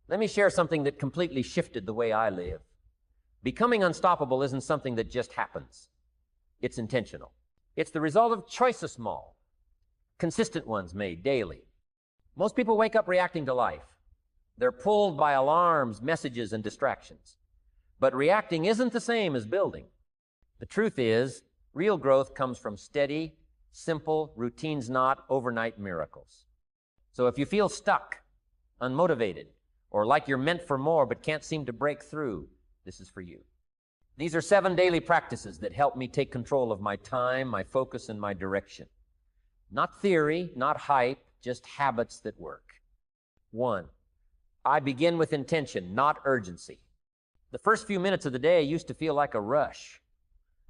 Let me share something that completely shifted the way I live. Becoming unstoppable isn't something that just happens. It's intentional. It's the result of choices, small, consistent ones made daily. Most people wake up reacting to life. They're pulled by alarms, messages, and distractions. But reacting isn't the same as building. The truth is, real growth comes from steady, simple, routines, not overnight miracles. So if you feel stuck, unmotivated, or like you're meant for more but can't seem to break through, this is for you. These are 7 daily practices that help me take control of my time, my focus, and my direction. Not theory, not hype, just habits that work. 1, I begin with intention, not urgency. The first few minutes of the day used to feel like a rush,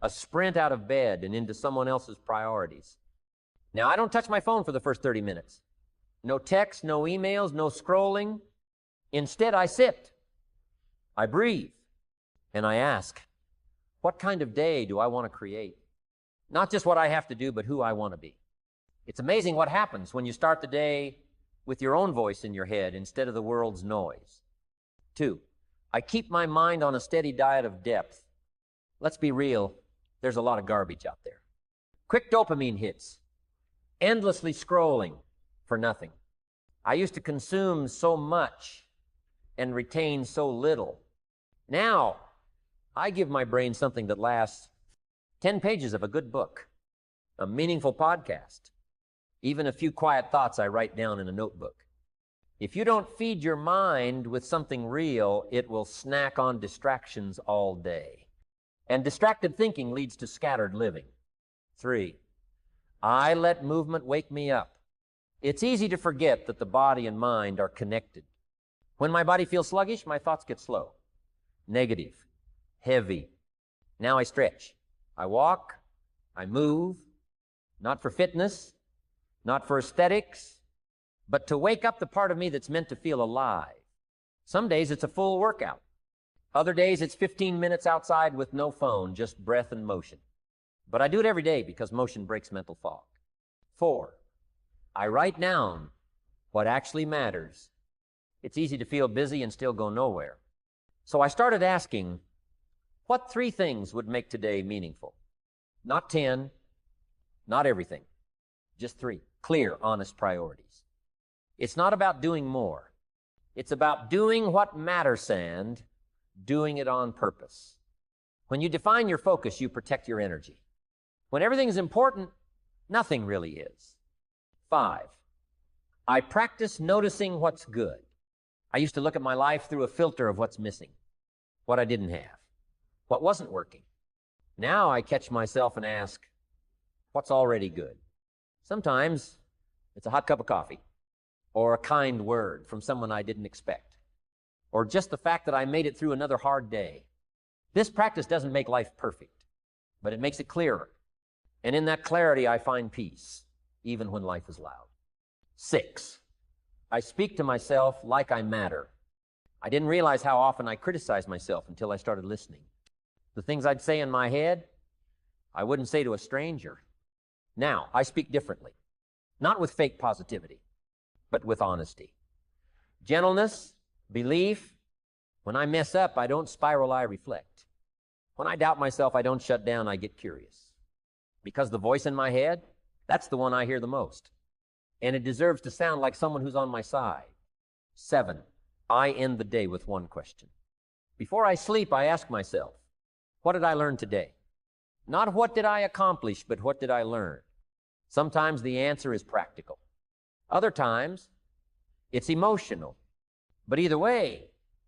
a sprint out of bed and into someone else's priorities. Now, I don't touch my phone for the first 30 minutes. No texts, no emails, no scrolling. Instead, I sit, I breathe, and I ask, what kind of day do I want to create? Not just what I have to do, but who I want to be. It's amazing what happens when you start the day with your own voice in your head instead of the world's noise. 2, I keep my mind on a steady diet of depth. Let's be real, there's a lot of garbage out there. Quick dopamine hits, endlessly scrolling for nothing. I used to consume so much and retain so little. Now, I give my brain something that lasts 10 pages of a good book, a meaningful podcast, even a few quiet thoughts I write down in a notebook. If you don't feed your mind with something real, it will snack on distractions all day. And distracted thinking leads to scattered living. 3, I let movement wake me up. It's easy to forget that the body and mind are connected. When my body feels sluggish, my thoughts get slow, negative, heavy. Now I stretch. I walk, I move, not for fitness, not for aesthetics, but to wake up the part of me that's meant to feel alive. Some days it's a full workout. Other days it's 15 minutes outside with no phone, just breath and motion. But I do it every day because motion breaks mental fog. 4, I write down what actually matters. It's easy to feel busy and still go nowhere. So I started asking, what 3 things would make today meaningful? Not 10, not everything, just 3. Clear, honest priorities. It's not about doing more. It's about doing what matters and doing it on purpose. When you define your focus, you protect your energy. When everything's important, nothing really is. 5, I practice noticing what's good. I used to look at my life through a filter of what's missing, what I didn't have, what wasn't working. Now I catch myself and ask, what's already good? Sometimes it's a hot cup of coffee, or a kind word from someone I didn't expect, or just the fact that I made it through another hard day. This practice doesn't make life perfect, but it makes it clearer. And in that clarity, I find peace, even when life is loud. 6, I speak to myself like I matter. I didn't realize how often I criticized myself until I started listening. The things I'd say in my head, I wouldn't say to a stranger. Now, I speak differently, not with fake positivity, but with honesty. Gentleness, belief. When I mess up, I don't spiral, I reflect. When I doubt myself, I don't shut down, I get curious. Because the voice in my head, that's the one I hear the most. And it deserves to sound like someone who's on my side. 7, I end the day with one question. Before I sleep, I ask myself, what did I learn today? Not what did I accomplish, but what did I learn? Sometimes the answer is practical. Other times, it's emotional. But either way,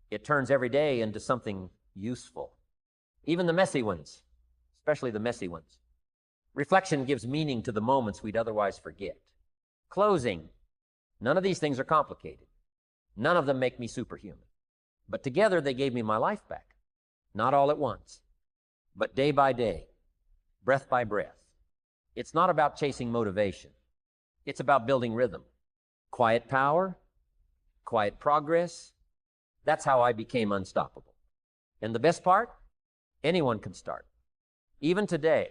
it turns every day into something useful. Even the messy ones, especially the messy ones. Reflection gives meaning to the moments we'd otherwise forget. Closing, none of these things are complicated. None of them make me superhuman. But together they gave me my life back. Not all at once, but day by day, breath by breath. It's not about chasing motivation. It's about building rhythm. Quiet power, quiet progress. That's how I became unstoppable. And the best part? Anyone can start. Even today,